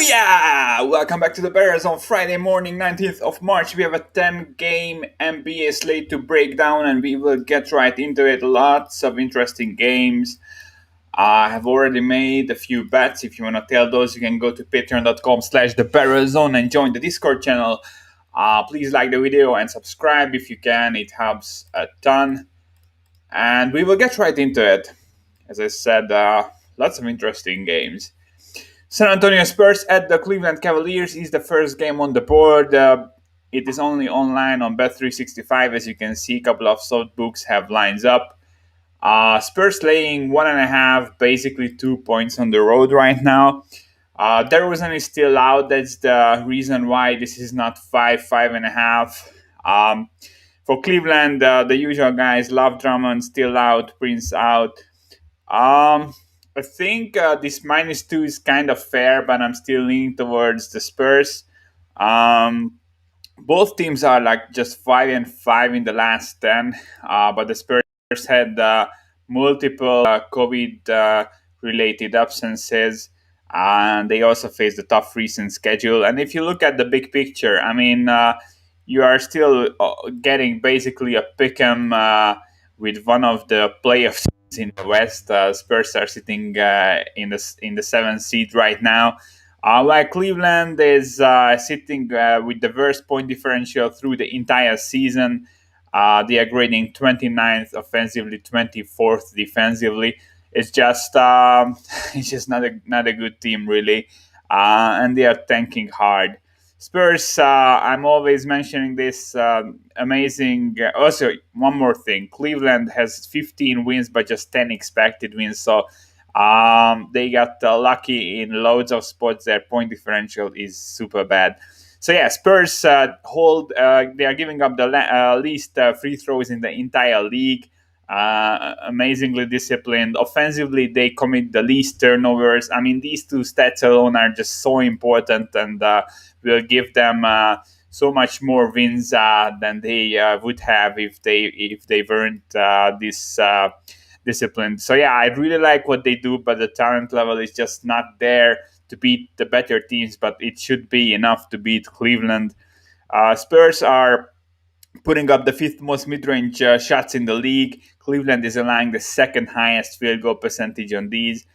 Booyah! Welcome back to the Bettors on Friday morning, 19th of March. We have a 10-game NBA slate to break down and we will get right into it. Lots of interesting games. I have already made a few bets. If you want to tell those, you can go to patreon.com/the and join the Discord channel. Please like the video and subscribe if you can. It helps a ton. And we will get right into it. As I said, lots of interesting games. San Antonio Spurs at the Cleveland Cavaliers is the first game on the board. It is only online on Bet365. As you can see, a couple of soft books have lines up. Spurs laying 1.5, basically 2 points on the road right now. DeRozan is still out. That's the reason why this is not 5.5. For Cleveland, the usual guys, Love Drummond still out, Prince out. I think this -2 is kind of fair, but I'm still leaning towards the Spurs. Both teams are like just 5-5 in the last 10, but the Spurs had multiple COVID-related absences, and they also faced a tough recent schedule. And if you look at the big picture, I mean, you are still getting basically a pick'em with one of the playoff in the West. Spurs are sitting in the seventh seed right now, while Cleveland is sitting with the worst point differential through the entire season. They are grading 29th offensively, 24th defensively. It's just it's just not a good team really, and they are tanking hard. Spurs, I'm always mentioning this amazing. Also, one more thing: Cleveland has 15 wins, but just 10 expected wins. So they got lucky in loads of spots. Their point differential is super bad. So yeah, Spurs hold. They are giving up the least free throws in the entire league. Amazingly disciplined. Offensively, they commit the least turnovers. I mean, these two stats alone are just so important and will give them so much more wins than they would have if they weren't this disciplined. So yeah, I really like what they do, but the talent level is just not there to beat the better teams. But it should be enough to beat Cleveland. Spurs are putting up the fifth most mid-range shots in the league. Cleveland is allowing the second highest field goal percentage on these.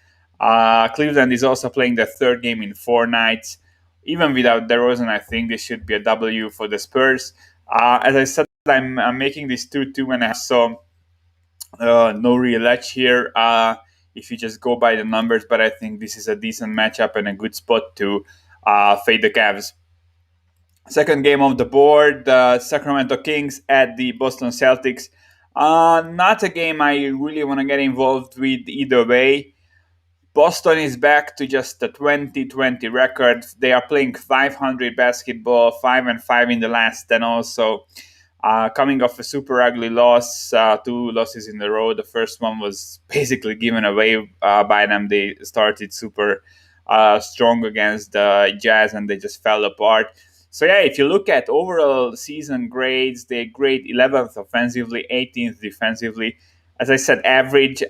Cleveland is also playing the third game in 4 nights. Even without DeRozan, I think this should be a W for the Spurs. As I said, I'm making this 2.5, so no real edge here if you just go by the numbers, but I think this is a decent matchup and a good spot to fade the Cavs. Second game of the board, the Sacramento Kings at the Boston Celtics. Not a game I really want to get involved with either way. Boston is back to just a 20-20 record. They are playing 500 basketball, 5-5 in the last 10 also. Coming off a super ugly loss, 2 losses in a row. The first one was basically given away by them. They started super strong against the Jazz and they just fell apart. So yeah, if you look at overall season grades, they grade 11th offensively, 18th defensively. As I said, average.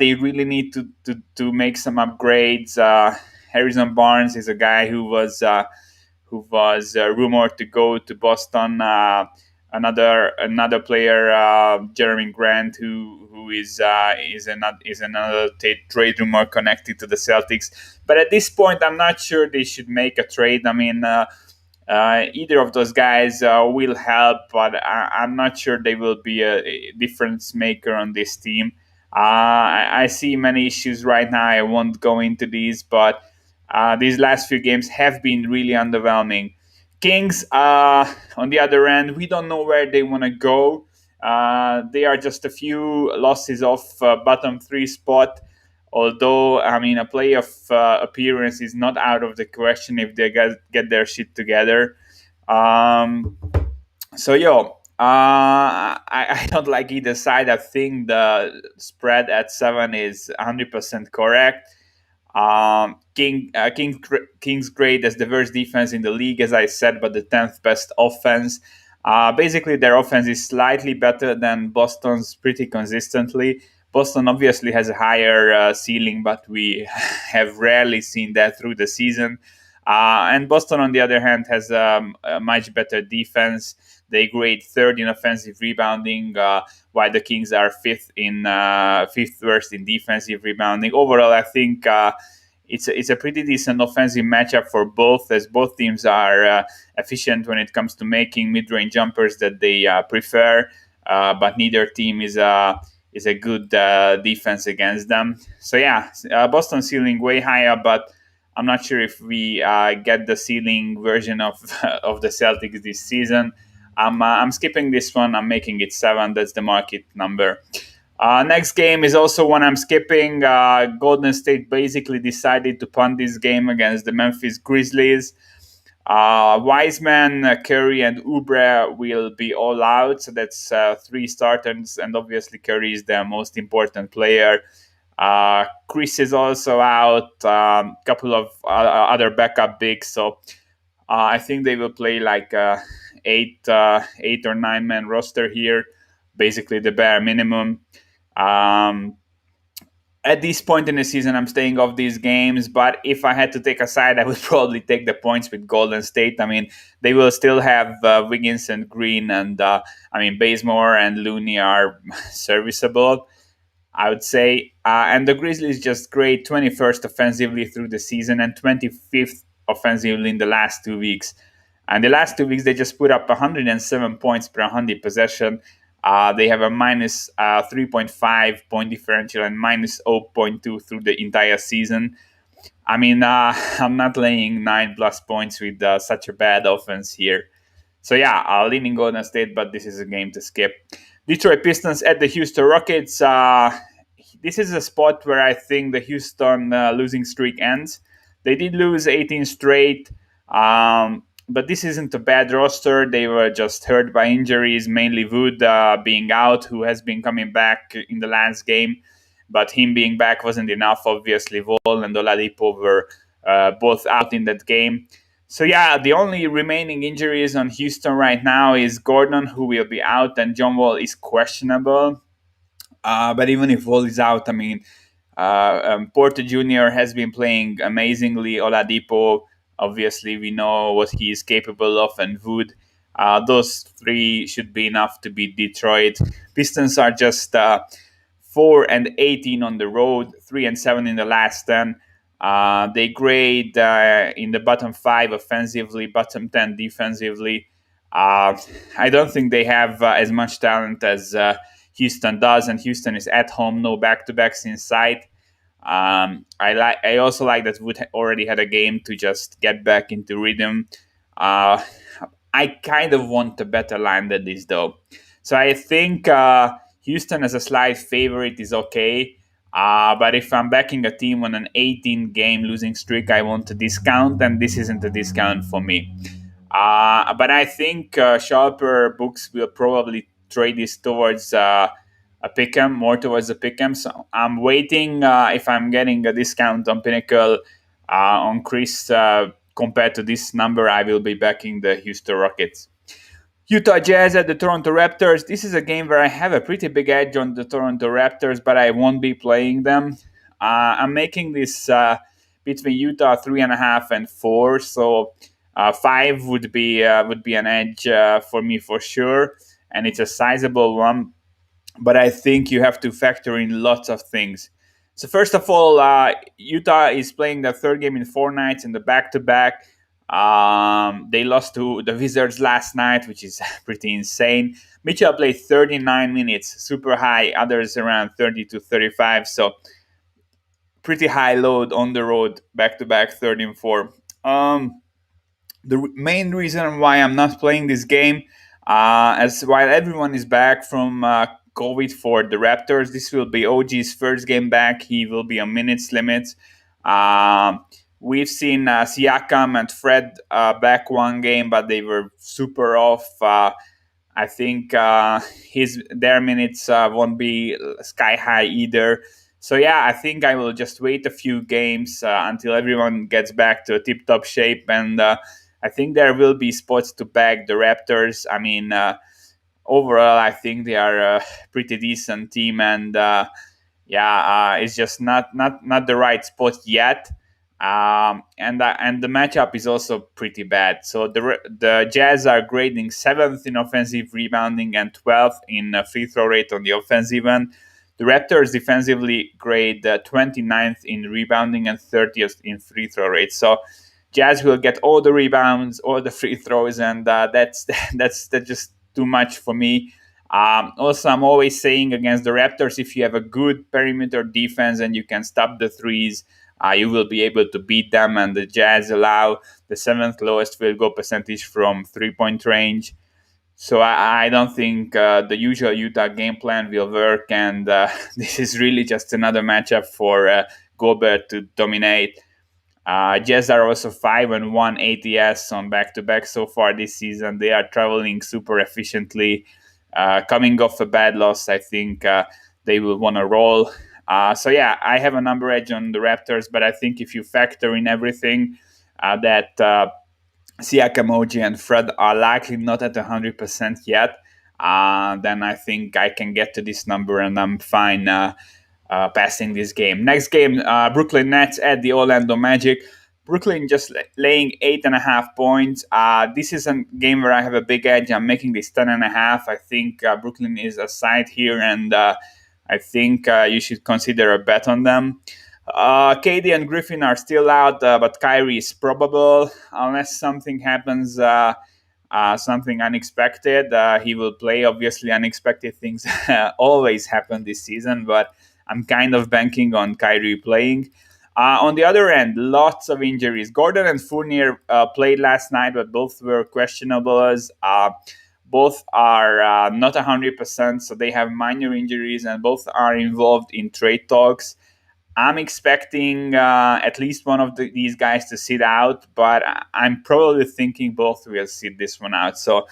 They really need to make some upgrades. Harrison Barnes is a guy who was rumored to go to Boston. Another player, Jeremy Grant, who is another trade rumor connected to the Celtics. But at this point, I'm not sure they should make a trade. I mean, either of those guys will help, but I'm not sure they will be a difference maker on this team. I see many issues right now. I won't go into these, but these last few games have been really underwhelming. Kings, on the other end, we don't know where they want to go. They are just a few losses off bottom 3 spot. Although, I mean, a playoff appearance is not out of the question if they get their shit together. So, I don't like either side. I think the spread at 7 is 100% correct. Kings grade as the worst defense in the league, as I said, but the 10th best offense. Basically, their offense is slightly better than Boston's pretty consistently. Boston obviously has a higher ceiling, but we have rarely seen that through the season. And Boston, on the other hand, has a much better defense. They grade third in offensive rebounding, while the Kings are fifth worst in defensive rebounding. Overall, I think it's a pretty decent offensive matchup for both, as both teams are efficient when it comes to making mid-range jumpers that they prefer, but neither team is a good defense against them. So yeah, Boston ceiling way higher, but I'm not sure if we get the ceiling version of of the Celtics this season. I'm skipping this one. I'm making it 7. That's the market number. Next game is also one I'm skipping. Golden State basically decided to punt this game against the Memphis Grizzlies. Wiseman, Curry, and Oubre will be all out, so that's 3 starters, and obviously Curry is the most important player. Chris is also out. Couple of other backup bigs, so I think they will play like eight or 9 man roster here, basically the bare minimum. Um, at this point in the season, I'm staying off these games, but if I had to take a side, I would probably take the points with Golden State. I mean, they will still have Wiggins and Green, and Bazemore and Looney are serviceable, I would say. And the Grizzlies just grade 21st offensively through the season and 25th offensively in the last 2 weeks. And the last 2 weeks, they just put up 107 points per 100 possession. They have a minus 3.5 point differential and minus zero point 0.2 through the entire season. I mean, I'm not laying 9+ points with such a bad offense here. So yeah, leaning Golden State, but this is a game to skip. Detroit Pistons at the Houston Rockets. This is a spot where I think the Houston losing streak ends. They did lose 18 straight, but this isn't a bad roster. They were just hurt by injuries, mainly Wood being out, who has been coming back in the last game. But him being back wasn't enough. Obviously, Wall and Oladipo were both out in that game. So yeah, the only remaining injuries on Houston right now is Gordon, who will be out, and John Wall is questionable. But even if Wall is out, I mean, Porter Jr. has been playing amazingly. Oladipo, obviously, we know what he is capable of, and Wood. Those 3 should be enough to beat Detroit. Pistons are just 4-18 on the road, 3-7 in the last 10. They grade in the bottom 5 offensively, bottom 10 defensively. I don't think they have as much talent as Houston does, and Houston is at home, no back-to-backs in sight. I also like that Wood already had a game to just get back into rhythm. I kind of want a better line than this, though. So I think Houston as a slight favorite is okay. But if I'm backing a team on an 18-game losing streak, I want a discount, and this isn't a discount for me. But I think sharper books will probably trade this towards a pick'em, more towards a pick'em. So I'm waiting if I'm getting a discount on Pinnacle on Chris compared to this number. I will be backing the Houston Rockets. Utah Jazz at the Toronto Raptors. This is a game where I have a pretty big edge on the Toronto Raptors, but I won't be playing them. I'm making this between Utah 3.5 and 4, so 5 would be an edge for me for sure, and it's a sizable one. But I think you have to factor in lots of things. So first of all, Utah is playing their 3rd game in 4 nights in the back-to-back. They lost to the Wizards last night, which is pretty insane. Mitchell played 39 minutes, super high. Others around 30 to 35. So pretty high load on the road, back-to-back 34. The main reason why I'm not playing this game, as while everyone is back from COVID for the Raptors, this will be OG's first game back. He will be on minutes limits. We've seen Siakam and Fred back one game, but they were super off. I think their minutes won't be sky high either. So yeah, I think I will just wait a few games until everyone gets back to a tip-top shape, and I think there will be spots to back the Raptors. I mean, overall, I think they are a pretty decent team, and it's just not the right spot yet. And the matchup is also pretty bad. So the Jazz are grading seventh in offensive rebounding and 12th in free throw rate on the offensive end. The Raptors defensively grade 29th in rebounding and 30th in free throw rate. So Jazz will get all the rebounds, all the free throws, and that's just too much for me. Also, I'm always saying against the Raptors, if you have a good perimeter defense and you can stop the threes, you will be able to beat them. And the Jazz allow the seventh lowest field goal percentage from 3 point range. So I don't think the usual Utah game plan will work, and this is really just another matchup for Gobert to dominate. Jazz are also 5-1 ATS on back-to-back so far this season. They are traveling super efficiently. Coming off a bad loss, I think they will want to roll. So yeah, I have a number edge on the Raptors, but I think if you factor in everything, that Siakam, OG, and Fred are likely not at 100% yet, then I think I can get to this number and I'm fine passing this game. Next game, Brooklyn Nets at the Orlando Magic. Brooklyn just laying 8.5 points. This is a game where I have a big edge. I'm making this 10.5. I think Brooklyn is a side here, and I think you should consider a bet on them. KD and Griffin are still out, but Kyrie is probable unless something happens. Something unexpected. He will play. Obviously, unexpected things always happen this season, but I'm kind of banking on Kyrie playing. On the other end, lots of injuries. Gordon and Fournier played last night, but both were questionable. Both are not 100%, so they have minor injuries, and both are involved in trade talks. I'm expecting at least one of these guys to sit out, but I'm probably thinking both will sit this one out. So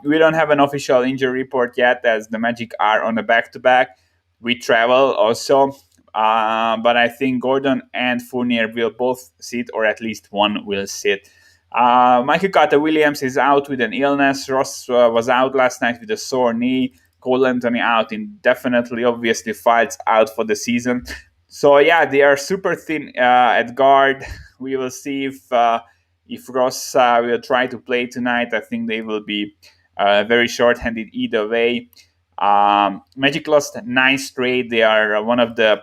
we don't have an official injury report yet, as the Magic are on a back-to-back. We travel also, but I think Gordon and Fournier will both sit, or at least one will sit. Michael Carter-Williams is out with an illness. Ross was out last night with a sore knee. Cole Anthony out indefinitely. Obviously, Files out for the season. So yeah, they are super thin at guard. We will see if Ross will try to play tonight. I think they will be very short-handed either way. Magic lost 9 straight. They are one of the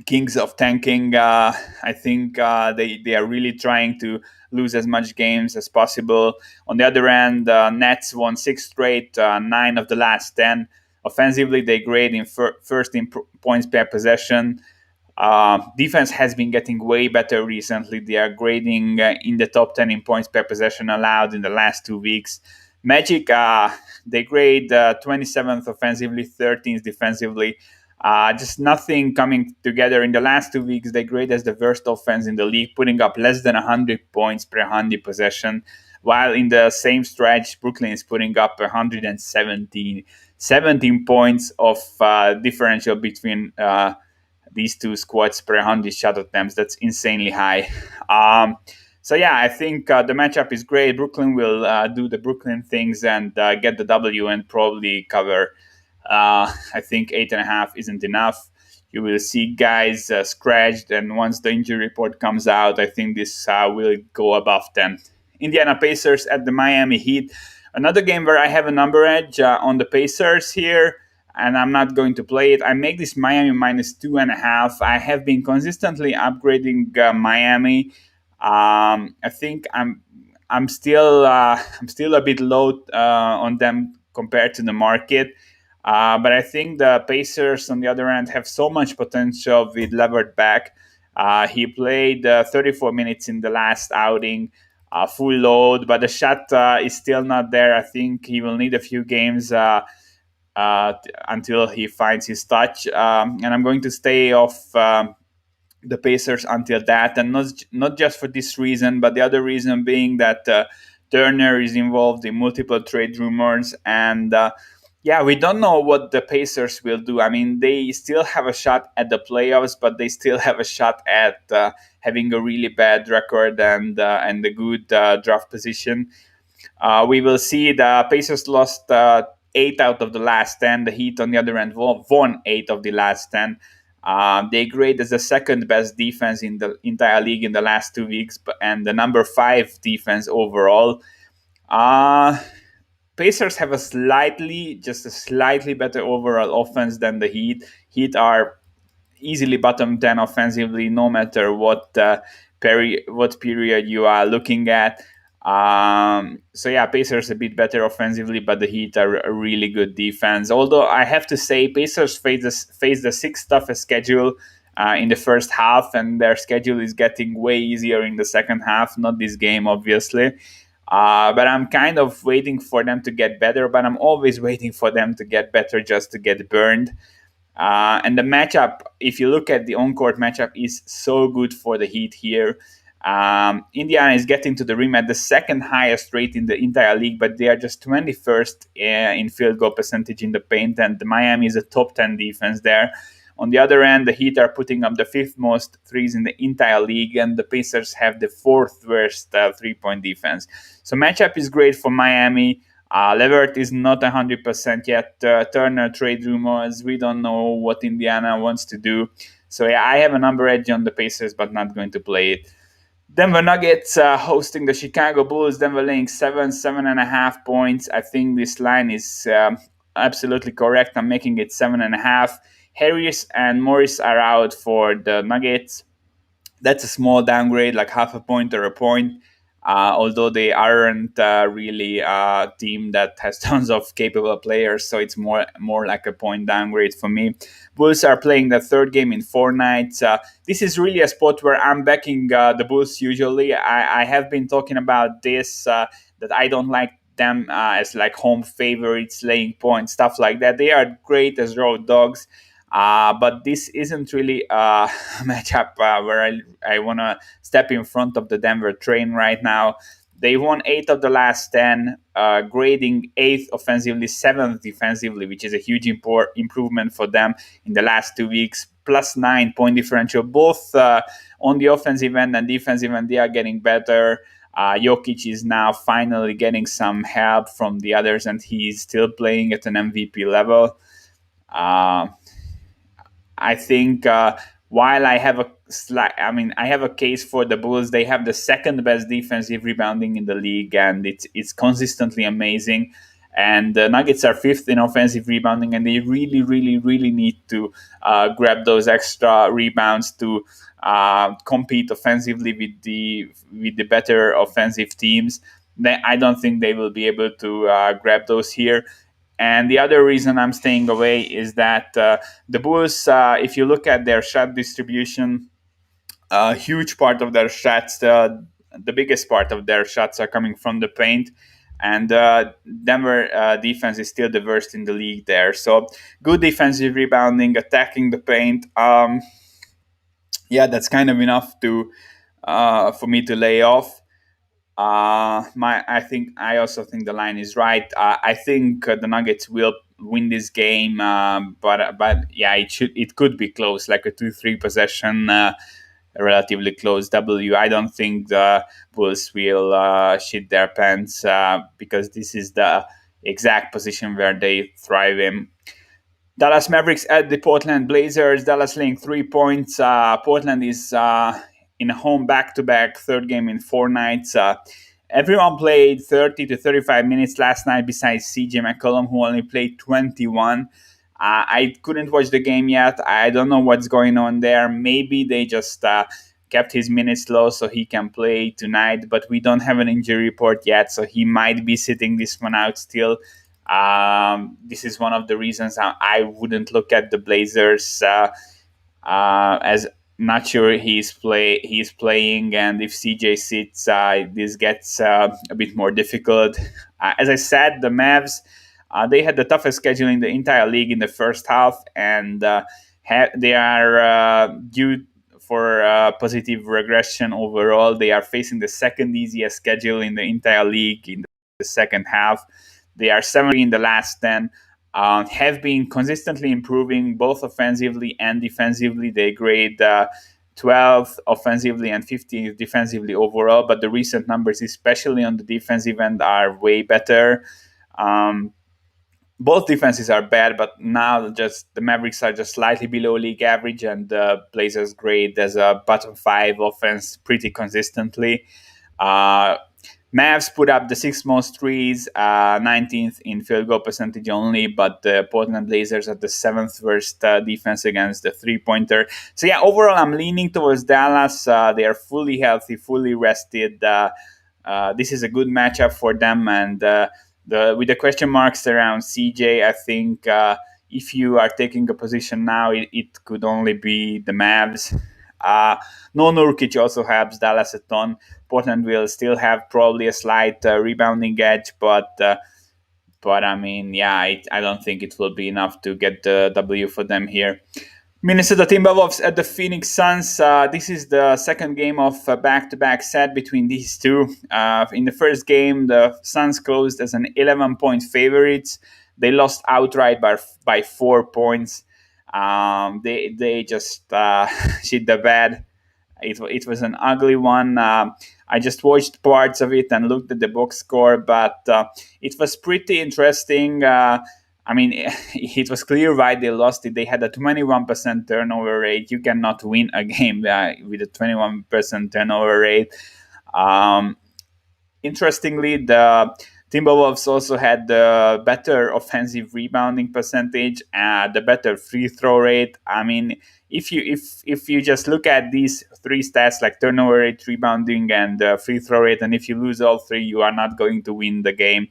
kings of tanking. I think they are really trying to lose as much games as possible. On the other end, Nets won 6 straight, 9 of the last 10. Offensively, they grade in first in points per possession. Defense has been getting way better recently. They are grading in the top 10 in points per possession allowed in the last 2 weeks. Magic, they grade 27th offensively, 13th defensively. Just nothing coming together. In the last 2 weeks, they grade as the worst offense in the league, putting up less than 100 points per 100 possession, while in the same stretch, Brooklyn is putting up 17 points of differential between these two squads per 100 shot attempts. That's insanely high. So yeah, I think the matchup is great. Brooklyn will do the Brooklyn things and get the W and probably cover. I think 8.5 isn't enough. You will see guys scratched, and once the injury report comes out, I think this will go above 10. Indiana Pacers at the Miami Heat. Another game where I have a number edge on the Pacers here, and I'm not going to play it. I make this Miami minus 2.5. I have been consistently upgrading Miami. I think I'm still a bit low on them compared to the market. But I think the Pacers, on the other hand, have so much potential with Levert back. He played 34 minutes in the last outing, full load, but the shot is still not there. I think he will need a few games until he finds his touch. And I'm going to stay off the Pacers until that, and not just for this reason, but the other reason being that Turner is involved in multiple trade rumors, and yeah, we don't know what the Pacers will do. I mean, they still have a shot at the playoffs, but they still have a shot at having a really bad record and a good draft position. We will see the Pacers lost 8 out of the last 10. The Heat, on the other hand, won 8 of the last 10. They grade as the second best defense in the entire league in the last 2 weeks, and the number five defense overall. Uh, Pacers have just a slightly better overall offense than the Heat. Heat are easily bottom 10 offensively, no matter what period you are looking at. So yeah, Pacers a bit better offensively, but the Heat are a really good defense. Although I have to say, Pacers face the sixth toughest schedule in the first half, and their schedule is getting way easier in the second half. Not this game, obviously. But I'm kind of waiting for them to get better, but I'm always waiting for them to get better just to get burned. And the matchup, if you look at the on-court matchup, is so good for the Heat here. Indiana is getting to the rim at the second highest rate in the entire league, but they are just 21st in field goal percentage in the paint, and Miami is a top 10 defense there. On the other end, the Heat are putting up the fifth most threes in the entire league, and the Pacers have the fourth worst three-point defense. So matchup is great for Miami. Levert is not 100% yet. Turner trade rumors. We don't know what Indiana wants to do. So yeah, I have a number edge on the Pacers, but not going to play it. Denver Nuggets hosting the Chicago Bulls. Denver laying 7.5 points. I think this line is absolutely correct. I'm making it 7.5. Harris and Morris are out for the Nuggets. That's a small downgrade, like half a point or a point. Although they aren't really a team that has tons of capable players, so it's more like a point downgrade for me. Bulls are playing the third game in 4 nights. This is really a spot where I'm backing the Bulls usually. I have been talking about this, that I don't like them as like home favorites, laying points, stuff like that. They are great as road dogs. But this isn't really a matchup where I want to step in front of the Denver train right now. They won 8 of the last 10, grading 8th offensively, 7th defensively, which is a huge improvement for them in the last 2 weeks. Plus 9 point differential, both on the offensive end and defensive end, they are getting better. Jokic is now finally getting some help from the others, and he's still playing at an MVP level. I think while I have I have a case for the Bulls. They have the second best defensive rebounding in the league, and it's consistently amazing. And the Nuggets are fifth in offensive rebounding, and they really, really, really need to grab those extra rebounds to compete offensively with the better offensive teams. I don't think they will be able to grab those here. And the other reason I'm staying away is that the Bulls, if you look at their shot distribution, a huge part of their shots, the biggest part of their shots are coming from the paint. And Denver defense is still the worst in the league there. So good defensive rebounding, attacking the paint. Yeah, that's kind of enough to for me to lay off. I also think the line is right. I think the Nuggets will win this game, but yeah, it could be close, like a 2-3 possession, relatively close W. I don't think the Bulls will shit their pants because this is the exact position where they thrive in. Dallas Mavericks at the Portland Blazers. Dallas laying 3 points. Portland is in a home back-to-back, third game in 4 nights. Everyone played 30 to 35 minutes last night besides CJ McCollum, who only played 21. I couldn't watch the game yet. I don't know what's going on there. Maybe they just kept his minutes low so he can play tonight, but we don't have an injury report yet, so he might be sitting this one out still. This is one of the reasons I wouldn't look at the Blazers as not sure he's playing, and if CJ sits, this gets a bit more difficult. As I said, the Mavs they had the toughest schedule in the entire league in the first half, and they are due for positive regression overall. They are facing the second easiest schedule in the entire league in the second half. They are 7 in the last 10. Have been consistently improving both offensively and defensively. They grade 12th offensively and 15th defensively overall, but the recent numbers, especially on the defensive end, are way better. both defenses are bad, but now just the Mavericks are just slightly below league average, and the Blazers grade as a bottom five offense pretty consistently. Uh, Mavs put up the sixth most threes, 19th in field goal percentage only, but the Portland Blazers are the seventh worst defense against the three pointer. So, yeah, overall, I'm leaning towards Dallas. They are fully healthy, fully rested. This is a good matchup for them. And with the question marks around CJ, I think if you are taking a position now, it could only be the Mavs. Uh, no Nurkic also helps Dallas a ton. Portland will still have probably a slight rebounding edge, but I mean, yeah, I don't think it will be enough to get the W for them here. Minnesota Timberwolves at the Phoenix Suns. This is the second game of a back-to-back set between these two. In the first game, the Suns closed as an 11-point favorites. They lost outright by 4 points. They just shit the bed. It was an ugly one. I just watched parts of it and looked at the box score, but it was pretty interesting. I mean, it was clear why they lost it. They had a 21% turnover rate. You cannot win a game with a 21% turnover rate. Um, Interestingly, the Timberwolves also had the better offensive rebounding percentage, the better free throw rate. I mean, if you just look at these three stats like turnover rate, rebounding, and free throw rate, and if you lose all three, you are not going to win the game.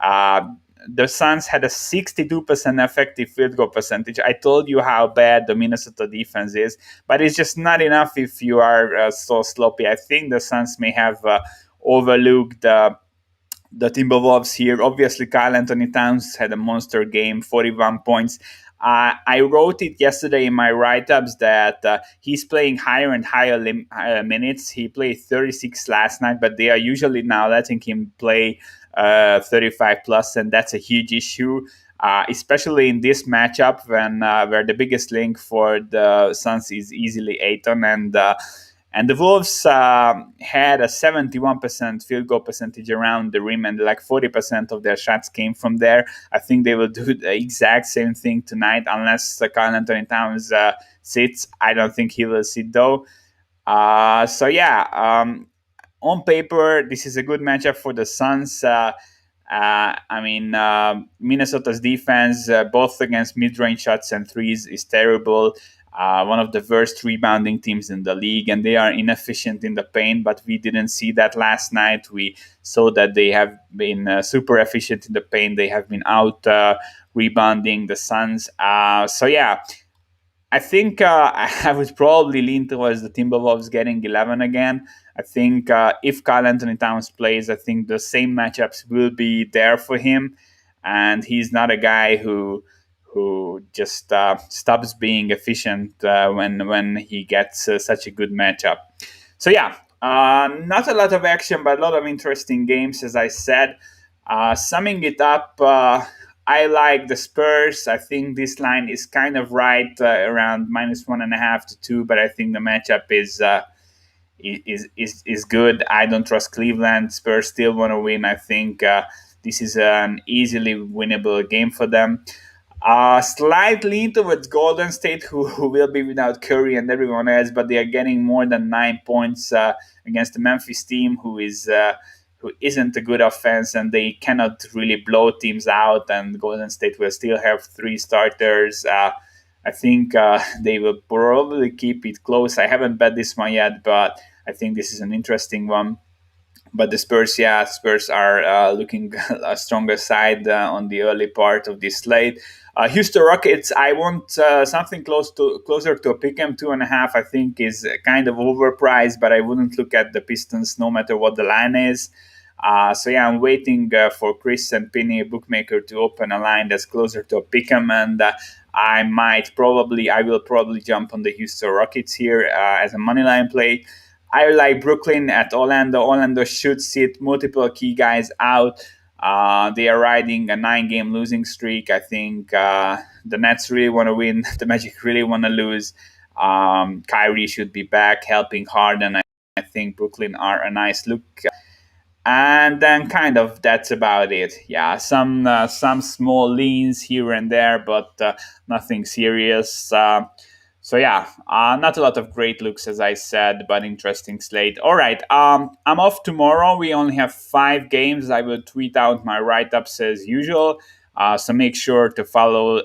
Uh, the Suns had a 62% effective field goal percentage. I told you how bad the Minnesota defense is, but it's just not enough if you are so sloppy. I think the Suns may have overlooked the Timberwolves here. Obviously, Kyle Anthony Towns had a monster game, 41 points. I wrote it yesterday in my write-ups that he's playing higher and higher minutes. He played 36 last night, but they are usually now letting him play 35 plus, and that's a huge issue. Especially in this matchup when where the biggest link for the Suns is easily Ayton, and the Wolves had a 71% field goal percentage around the rim, and like 40% of their shots came from there. I think they will do the exact same thing tonight, unless Karl Anthony Towns sits. I don't think he will sit though. So yeah, on paper, this is a good matchup for the Suns. I mean, Minnesota's defense, both against mid-range shots and threes, is terrible. One of the worst rebounding teams in the league, and they are inefficient in the paint. But we didn't see that last night. We saw that they have been super efficient in the paint. They have been out rebounding the Suns. So yeah, I think I would probably lean towards the Timberwolves getting 11 again. I think if Karl Anthony Towns plays, I think the same matchups will be there for him, and he's not a guy who just stops being efficient when he gets such a good matchup. So yeah, not a lot of action, but a lot of interesting games, as I said. Summing it up, I like the Spurs. I think this line is kind of right around -1.5 to 2, but I think the matchup is good. I don't trust Cleveland. Spurs still want to win. I think this is an easily winnable game for them. Slightly towards Golden State, who will be without Curry and everyone else, but they are getting more than 9 points against the Memphis team, who isn't a good offense, and they cannot really blow teams out. And Golden State will still have three starters. I think they will probably keep it close. I haven't bet this one yet, but I think this is an interesting one. But the Spurs are looking a stronger side on the early part of this slate. Houston Rockets, I want something closer to a pick 'em. 2.5. I think is kind of overpriced, but I wouldn't look at the Pistons no matter what the line is. So yeah, I'm waiting for Chris and Penny, a bookmaker, to open a line that's closer to a pick 'em, and I will probably jump on the Houston Rockets here as a money line play. I like Brooklyn at Orlando. Orlando should sit multiple key guys out. They are riding a 9-game losing streak. I think the Nets really want to win. The Magic really want to lose. Kyrie should be back helping Harden. I think Brooklyn are a nice look. and then kind of that's about it. Yeah, some small leans here and there, but nothing serious. So yeah, not a lot of great looks, as I said, but interesting slate. All right, I'm off tomorrow. We only have 5 games. I will tweet out my write-ups as usual. So make sure to follow